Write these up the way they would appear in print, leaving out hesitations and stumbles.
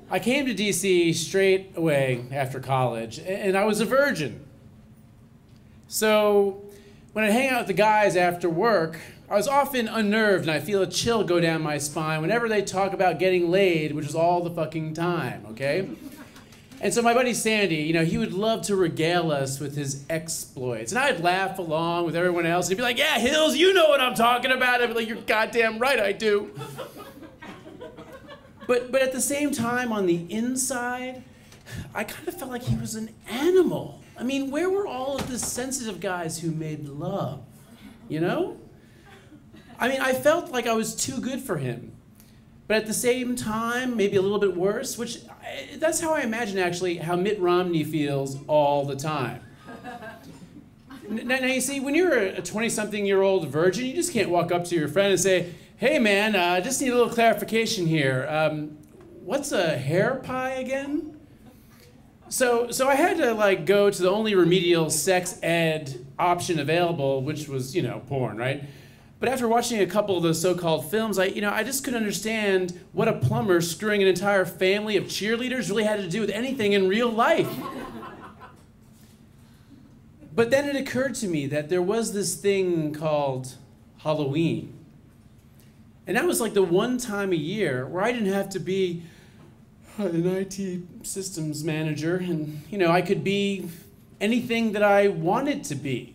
I came to DC straight away after college, and I was a virgin. So when I hang out with the guys after work, I was often unnerved and I feel a chill go down my spine whenever they talk about getting laid, which is all the fucking time, okay? And so my buddy Sandy, you know, he would love to regale us with his exploits. And I'd laugh along with everyone else. And he'd be like, yeah, Hills, you know what I'm talking about. I'd be like, you're goddamn right, I do. But at the same time, on the inside, I kind of felt like he was an animal. I mean, where were all of the sensitive guys who made love, you know? I mean, I felt like I was too good for him. But at the same time, maybe a little bit worse, which that's how I imagine actually how Mitt Romney feels all the time. Now you see, when you're a 20-something-year-old virgin, you just can't walk up to your friend and say, hey man, I just need a little clarification here. What's a hair pie again? So I had to like go to the only remedial sex ed option available, which was, you know, porn, right? But after watching a couple of those so-called films, I just couldn't understand what a plumber screwing an entire family of cheerleaders really had to do with anything in real life. But then it occurred to me that there was this thing called Halloween. And that was like the one time a year where I didn't have to be an IT systems manager and, you know, I could be anything that I wanted to be.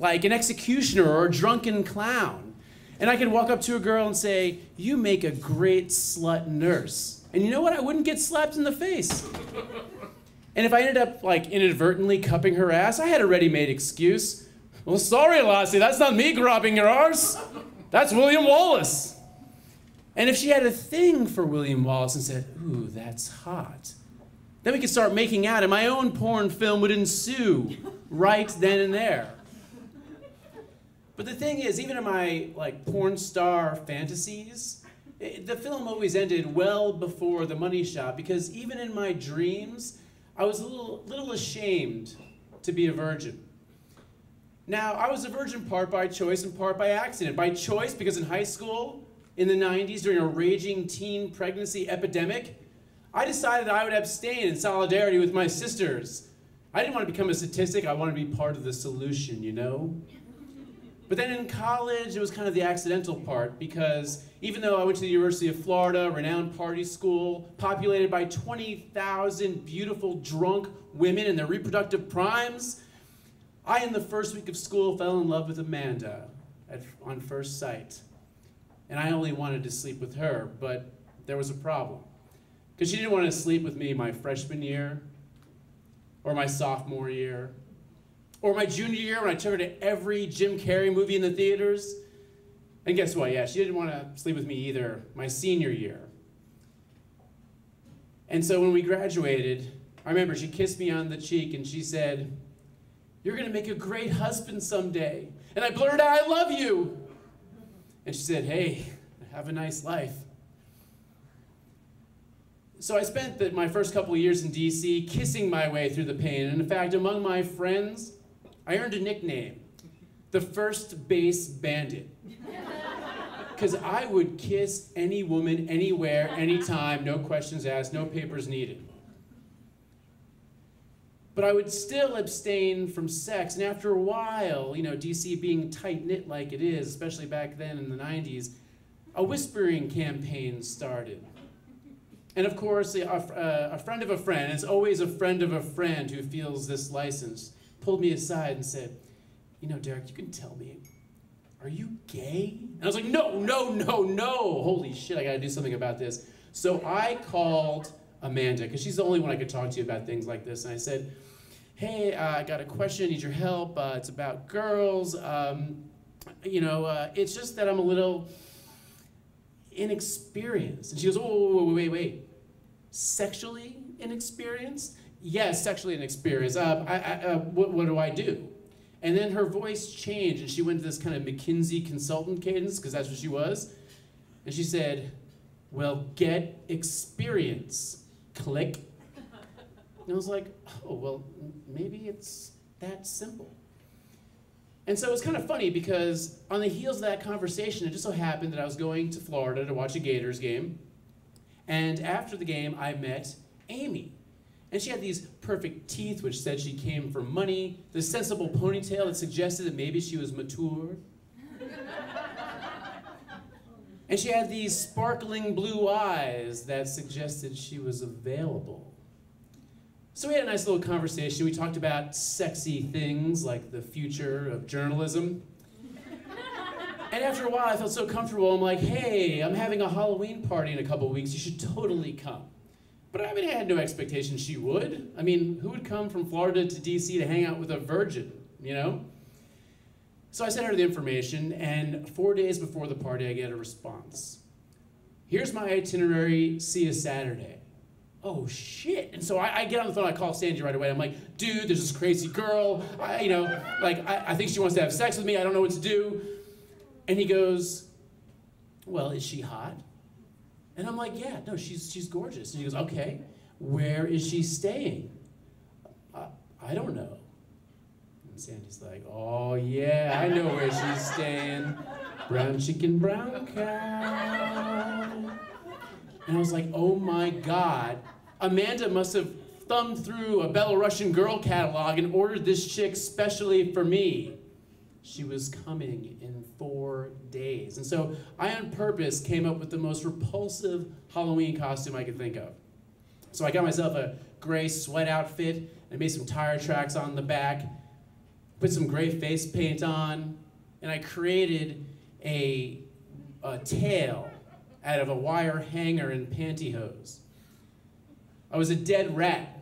Like an executioner or a drunken clown. And I could walk up to a girl and say, you make a great slut nurse. And you know what? I wouldn't get slapped in the face. And if I ended up like inadvertently cupping her ass, I had a ready-made excuse. Well, sorry, Lassie, that's not me grabbing your arse. That's William Wallace. And if she had a thing for William Wallace and said, ooh, that's hot, then we could start making out and my own porn film would ensue right then and there. But the thing is, even in my like porn star fantasies, the film always ended well before the money shot because even in my dreams, I was a little ashamed to be a virgin. Now, I was a virgin part by choice and part by accident. By choice, because in high school, in the 90s, during a raging teen pregnancy epidemic, I decided I would abstain in solidarity with my sisters. I didn't want to become a statistic, I wanted to be part of the solution, you know? But then in college, it was kind of the accidental part because even though I went to the University of Florida, a renowned party school, populated by 20,000 beautiful drunk women in their reproductive primes, I, in the first week of school, fell in love with Amanda on first sight. And I only wanted to sleep with her, but there was a problem. Because she didn't want to sleep with me my freshman year, or my sophomore year, or my junior year when I took her to every Jim Carrey movie in the theaters. And guess what? Yeah, she didn't want to sleep with me either my senior year. And so when we graduated, I remember she kissed me on the cheek and she said, you're going to make a great husband someday. And I blurted out, I love you. And she said, hey, have a nice life. So I spent my first couple of years in DC kissing my way through the pain. And in fact, among my friends, I earned a nickname, the First Base Bandit. Because I would kiss any woman, anywhere, anytime, no questions asked, no papers needed. But I would still abstain from sex, and after a while, you know, DC being tight-knit like it is, especially back then in the 90s, a whispering campaign started. And of course, a friend of a friend, it's always a friend of a friend who feels this license, pulled me aside and said, you know, Derek, you can tell me, are you gay? And I was like, no, no, no, no. Holy shit, I gotta do something about this. So I called Amanda, because she's the only one I could talk to about things like this. And I said, hey, I got a question, I need your help. It's about girls. You know, it's just that I'm a little inexperienced. And she goes, oh, wait. Sexually inexperienced? Yes, sexually inexperienced. What do I do? And then her voice changed, and she went to this kind of McKinsey consultant cadence, because that's what she was. And she said, well, get experience. Click. And I was like, oh, well, maybe it's that simple. And so it was kind of funny, because on the heels of that conversation, it just so happened that I was going to Florida to watch a Gators game. And after the game, I met Amy. And she had these perfect teeth, which said she came for money, this sensible ponytail that suggested that maybe she was mature. And she had these sparkling blue eyes that suggested she was available. So we had a nice little conversation. We talked about sexy things like the future of journalism. And after a while, I felt so comfortable. I'm like, hey, I'm having a Halloween party in a couple weeks. You should totally come. But I mean, I had no expectation she would. I mean, who would come from Florida to DC to hang out with a virgin, you know? So I sent her the information, and 4 days before the party, I get a response. Here's my itinerary, see you Saturday. Oh shit. And so I get on the phone, I call Sandy right away. I'm like, dude, there's this crazy girl. I think she wants to have sex with me. I don't know what to do. And he goes, well, is she hot? And I'm like, yeah, no, she's gorgeous. And he goes, okay, where is she staying? I don't know. And Sandy's like, oh yeah, I know where she's staying. Brown chicken, brown cow. And I was like, oh my God, Amanda must have thumbed through a Belarusian girl catalog and ordered this chick specially for me. She was coming in 4 days. And so I, on purpose, came up with the most repulsive Halloween costume I could think of. So I got myself a gray sweat outfit, I made some tire tracks on the back, put some gray face paint on, and I created a tail out of a wire hanger and pantyhose. I was a dead rat.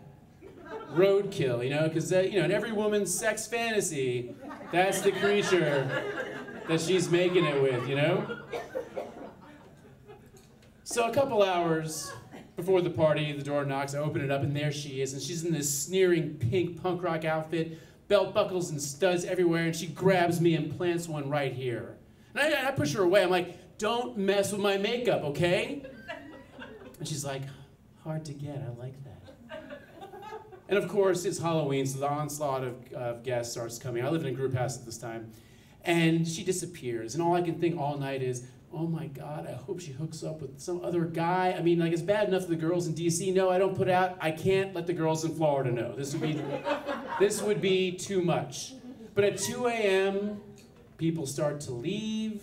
Roadkill, you know, because in every woman's sex fantasy, that's the creature that she's making it with, you know? So a couple hours before the party, the door knocks, I open it up, and there she is, and she's in this sneering pink punk rock outfit, belt buckles and studs everywhere, and she grabs me and plants one right here. And I push her away. I'm like, don't mess with my makeup, okay? And she's like, hard to get, I like that. And of course, it's Halloween, so the onslaught of guests starts coming. I lived in a group house at this time. And she disappears. And all I can think all night is, oh my God, I hope she hooks up with some other guy. I mean, like, it's bad enough that the girls in DC know I don't put out. I can't let the girls in Florida know. This would be too much. But at 2 a.m., people start to leave,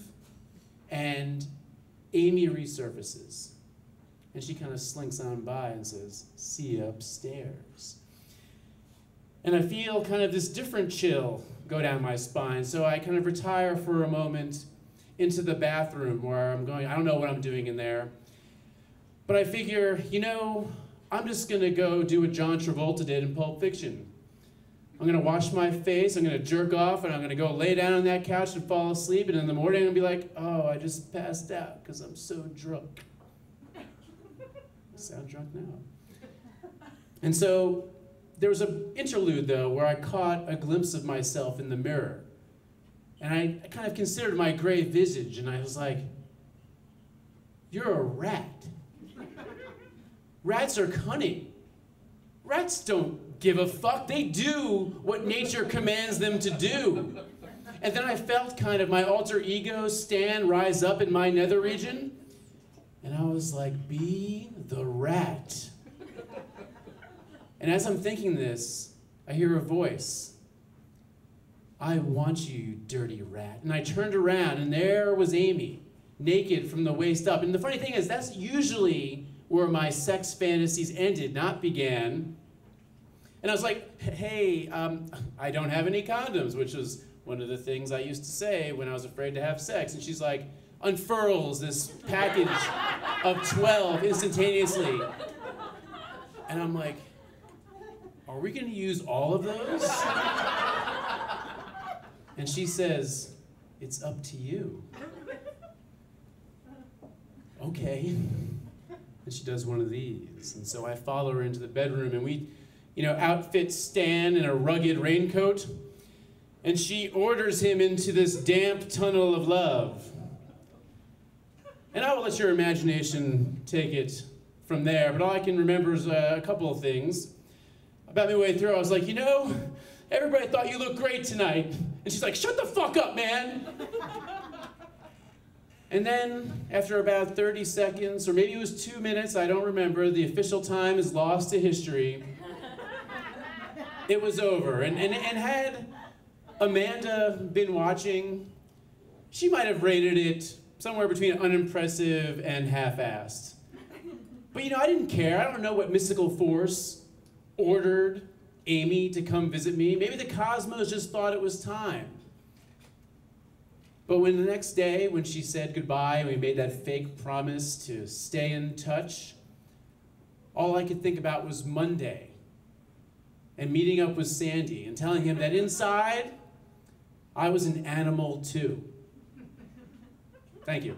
and Amy resurfaces. And she kind of slinks on by and says, see you upstairs. And I feel kind of this different chill go down my spine, so I kind of retire for a moment into the bathroom where I'm going, I don't know what I'm doing in there. But I figure, I'm just gonna go do what John Travolta did in Pulp Fiction. I'm gonna wash my face, I'm gonna jerk off, and I'm gonna go lay down on that couch and fall asleep, and in the morning I'm gonna be like, oh, I just passed out because I'm so drunk. I sound drunk now. And so there was an interlude, though, where I caught a glimpse of myself in the mirror. And I kind of considered my gray visage, and I was like, you're a rat. Rats are cunning. Rats don't give a fuck. They do what nature commands them to do. And then I felt kind of my alter ego Stan rise up in my nether region, and I was like, be the rat. And as I'm thinking this, I hear a voice. I want you, you dirty rat. And I turned around, and there was Amy, naked from the waist up. And the funny thing is, that's usually where my sex fantasies ended, not began. And I was like, hey, I don't have any condoms, which was one of the things I used to say when I was afraid to have sex. And she's like, unfurls this package of 12 instantaneously. And I'm like, are we gonna use all of those? And she says, it's up to you. Okay. And she does one of these. And so I follow her into the bedroom, and we, outfit Stan in a rugged raincoat, and she orders him into this damp tunnel of love. And I will let your imagination take it from there, but all I can remember is a couple of things. About midway through, I was like, everybody thought you looked great tonight. And she's like, shut the fuck up, man. And then, after about 30 seconds, or maybe it was 2 minutes, I don't remember, the official time is lost to history. It was over. And had Amanda been watching, she might have rated it somewhere between unimpressive and half-assed. But I didn't care. I don't know what mystical force ordered Amy to come visit me. Maybe the cosmos just thought it was time. But when the next day, when she said goodbye and we made that fake promise to stay in touch, all I could think about was Monday and meeting up with Sandy and telling him that inside, I was an animal too. Thank you.